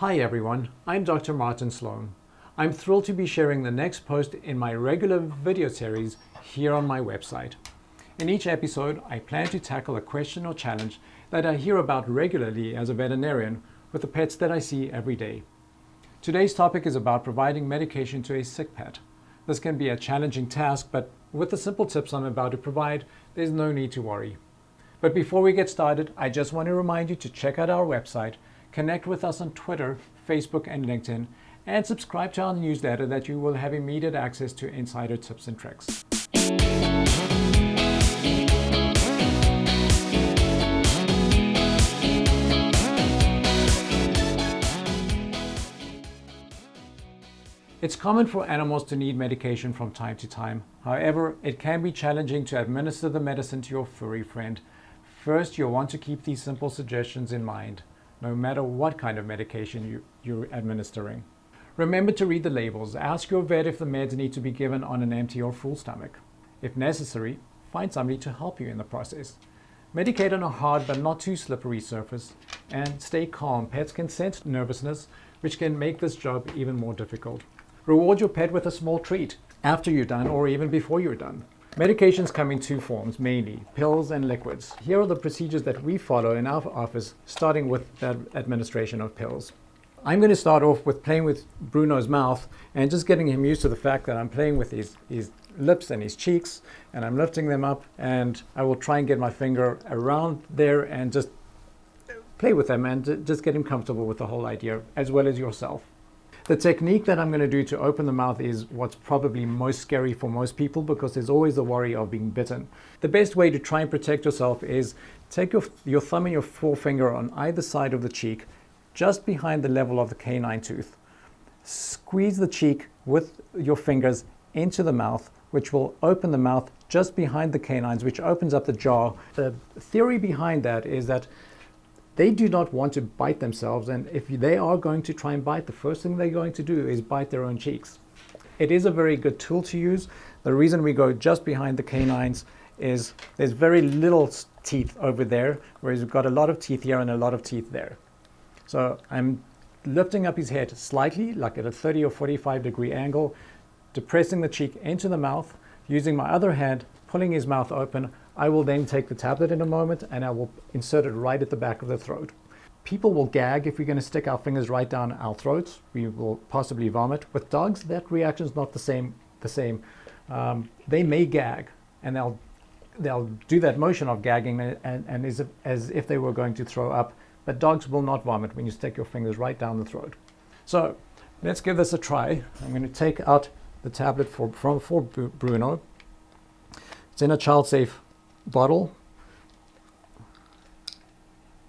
Hi everyone, I'm Dr. Martin Slome. I'm thrilled to be sharing the next post in my regular video series here on my website. In each episode, I plan to tackle a question or challenge that I hear about regularly as a veterinarian with the pets that I see every day. Today's topic is about providing medication to a sick pet. This can be a challenging task, but with the simple tips I'm about to provide, there's no need to worry. But before we get started, I just want to remind you to check out our website, connect with us on Twitter, Facebook, and LinkedIn, and subscribe to our newsletter that you will have immediate access to insider tips and tricks. It's common for animals to need medication from time to time. However, it can be challenging to administer the medicine to your furry friend. First, you'll want to keep these simple suggestions in mind, no matter what kind of medication you're administering. Remember to read the labels. Ask your vet if the meds need to be given on an empty or full stomach. If necessary, find somebody to help you in the process. Medicate on a hard but not too slippery surface, and stay calm. Pets can sense nervousness, which can make this job even more difficult. Reward your pet with a small treat after you're done or even before you're done. Medications come in two forms, mainly pills and liquids. Here are the procedures that we follow in our office, starting with the administration of pills. I'm going to start off with playing with Bruno's mouth and just getting him used to the fact that I'm playing with his lips and his cheeks, and I'm lifting them up, and I will try and get my finger around there and just play with them and just get him comfortable with the whole idea, as well as yourself. The technique that I'm going to do to open the mouth is what's probably most scary for most people, because there's always the worry of being bitten. The best way to try and protect yourself is take your thumb and your forefinger on either side of the cheek, just behind the level of the canine tooth. Squeeze the cheek with your fingers into the mouth, which will open the mouth just behind the canines, which opens up the jaw. The theory behind that is that they do not want to bite themselves, and if they are going to try and bite, the first thing they're going to do is bite their own cheeks. It is a very good tool to use. The reason we go just behind the canines is there's very little teeth over there, whereas we've got a lot of teeth here and a lot of teeth there. So I'm lifting up his head slightly, like at a 30 or 45 degree angle, depressing the cheek into the mouth, using my other hand, pulling his mouth open. I will then take the tablet in a moment and I will insert it right at the back of the throat. People will gag if we're going to stick our fingers right down our throats. We will possibly vomit. With dogs, that reaction is not the same. They may gag, and they'll do that motion of gagging and as if they were going to throw up. But dogs will not vomit when you stick your fingers right down the throat. So let's give this a try. I'm going to take out the tablet for Bruno. It's in a child-safe bottle.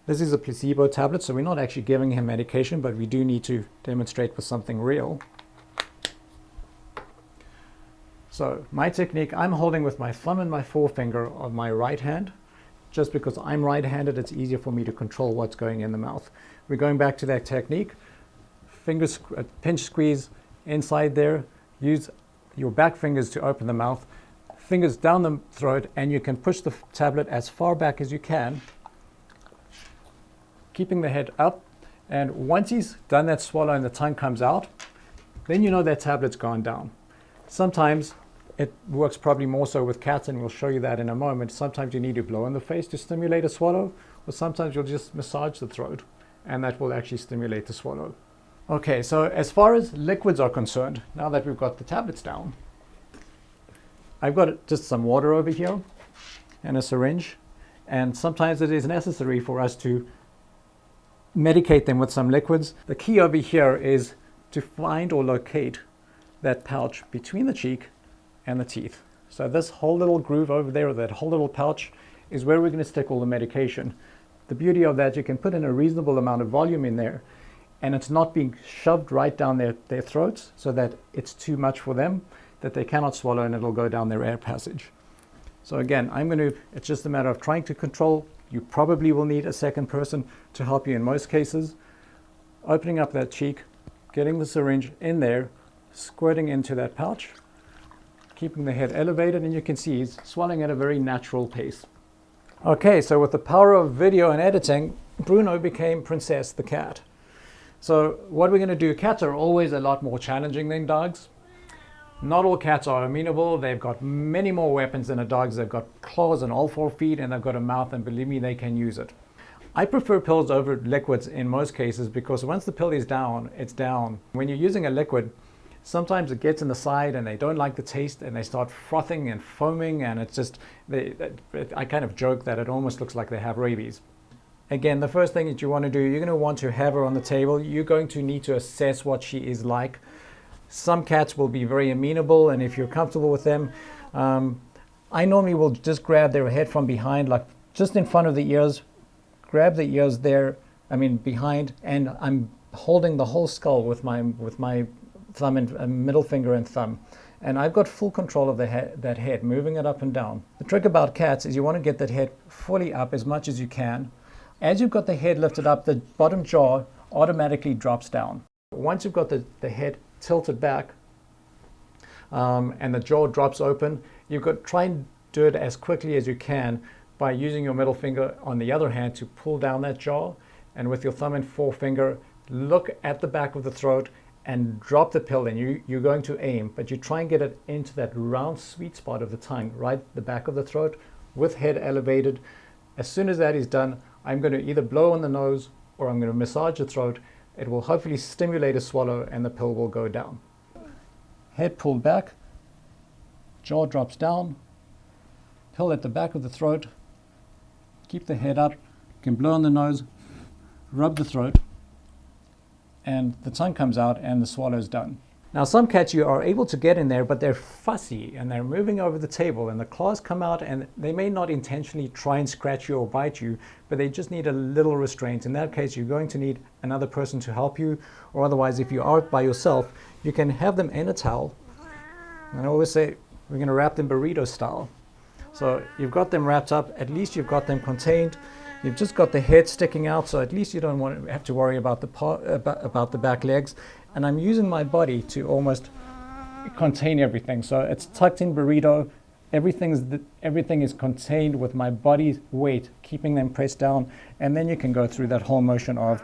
This is a placebo tablet, so we're not actually giving him medication, but we do need to demonstrate with something real. So my technique, I'm holding with my thumb and my forefinger of my right hand. Just because I'm right-handed, it's easier for me to control what's going in the mouth. We're going back to that technique. Fingers, pinch squeeze inside there. Use your back fingers to open the mouth. Fingers down the throat, and you can push the tablet as far back as you can, keeping the head up. And once he's done that swallow and the tongue comes out, then you know that tablet's gone down. Sometimes it works probably more so with cats, and we'll show you that in a moment. Sometimes you need to blow in the face to stimulate a swallow, or sometimes you'll just massage the throat, and that will actually stimulate the swallow. Okay, so as far as liquids are concerned, now that we've got the tablets down, I've got just some water over here and a syringe, and sometimes it is necessary for us to medicate them with some liquids. The key over here is to find or locate that pouch between the cheek and the teeth. So this whole little groove over there, or that whole little pouch, is where we're going to stick all the medication. The beauty of that, you can put in a reasonable amount of volume in there, and it's not being shoved right down their throats so that it's too much for them, that they cannot swallow, and it'll go down their air passage. So again, it's just a matter of trying to control. You probably will need a second person to help you in most cases. Opening up that cheek, getting the syringe in there, squirting into that pouch, keeping the head elevated, and you can see he's swallowing at a very natural pace. Okay, so with the power of video and editing, Bruno became Princess the cat. So what we're going to do, cats are always a lot more challenging than dogs. Not all cats are amenable. They've got many more weapons than a dog's. They've got claws on all 4 feet, and they've got a mouth, and believe me, they can use it. I prefer pills over liquids in most cases because once the pill is down, it's down. When you're using a liquid, sometimes it gets in the side and they don't like the taste and they start frothing and foaming, and it's just, I kind of joke that it almost looks like they have rabies. Again, the first thing that you want to do, you're going to want to have her on the table. You're going to need to assess what she is like. Some cats will be very amenable, and if you're comfortable with them, I normally will just grab their head from behind, like just in front of the ears, grab the ears there, behind, and I'm holding the whole skull with my thumb and middle finger and thumb. And I've got full control of that head, moving it up and down. The trick about cats is you want to get that head fully up as much as you can. As you've got the head lifted up, the bottom jaw automatically drops down. Once you've got the head tilted back and the jaw drops open, you've got to try and do it as quickly as you can by using your middle finger on the other hand to pull down that jaw, and with your thumb and forefinger, look at the back of the throat and drop the pill in. You're going to aim, but you try and get it into that round sweet spot of the tongue, right the back of the throat, with head elevated. As soon as that is done, I'm going to either blow on the nose or I'm going to massage the throat. It will hopefully stimulate a swallow and the pill will go down. Head pulled back, jaw drops down, pill at the back of the throat. Keep the head up, you can blow on the nose, rub the throat, and the tongue comes out and the swallow's done. Now some cats you are able to get in there, but they're fussy and they're moving over the table and the claws come out, and they may not intentionally try and scratch you or bite you, but they just need a little restraint. In that case, you're going to need another person to help you, or otherwise if you are by yourself, you can have them in a towel. And I always say we're going to wrap them burrito style. So you've got them wrapped up, at least you've got them contained. You've just got the head sticking out, so at least you don't want to have to worry about the back legs. And I'm using my body to almost contain everything. So it's tucked in burrito. Everything is contained with my body's weight, keeping them pressed down. And then you can go through that whole motion of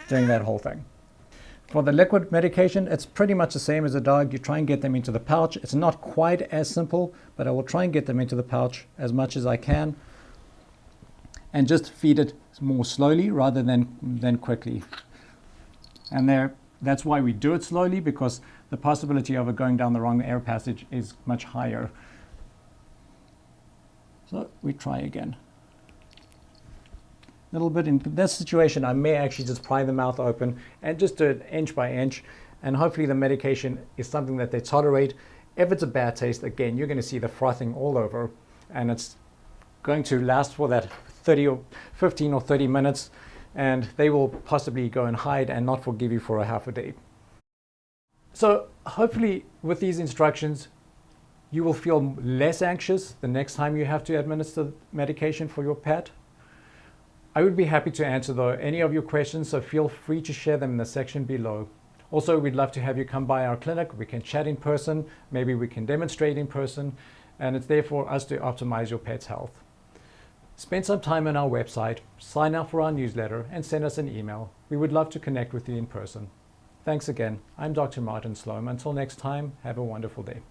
doing that whole thing. For the liquid medication, it's pretty much the same as a dog. You try and get them into the pouch. It's not quite as simple, but I will try and get them into the pouch as much as I can. And just feed it more slowly rather than quickly. And that's why we do it slowly, because the possibility of it going down the wrong air passage is much higher. So we try again. A little bit. In this situation, I may actually just pry the mouth open and just do it inch by inch, and hopefully the medication is something that they tolerate. If it's a bad taste, again, you're going to see the frothing all over, and it's going to last for that 15 or 30 minutes, and they will possibly go and hide and not forgive you for a half a day. So hopefully with these instructions, you will feel less anxious the next time you have to administer medication for your pet. I would be happy to answer though any of your questions, so feel free to share them in the section below. Also, we'd love to have you come by our clinic. We can chat in person, maybe we can demonstrate in person, and it's there for us to optimize your pet's health. Spend some time on our website, sign up for our newsletter, and send us an email. We would love to connect with you in person. Thanks again. I'm Dr. Martin Slome. Until next time, have a wonderful day.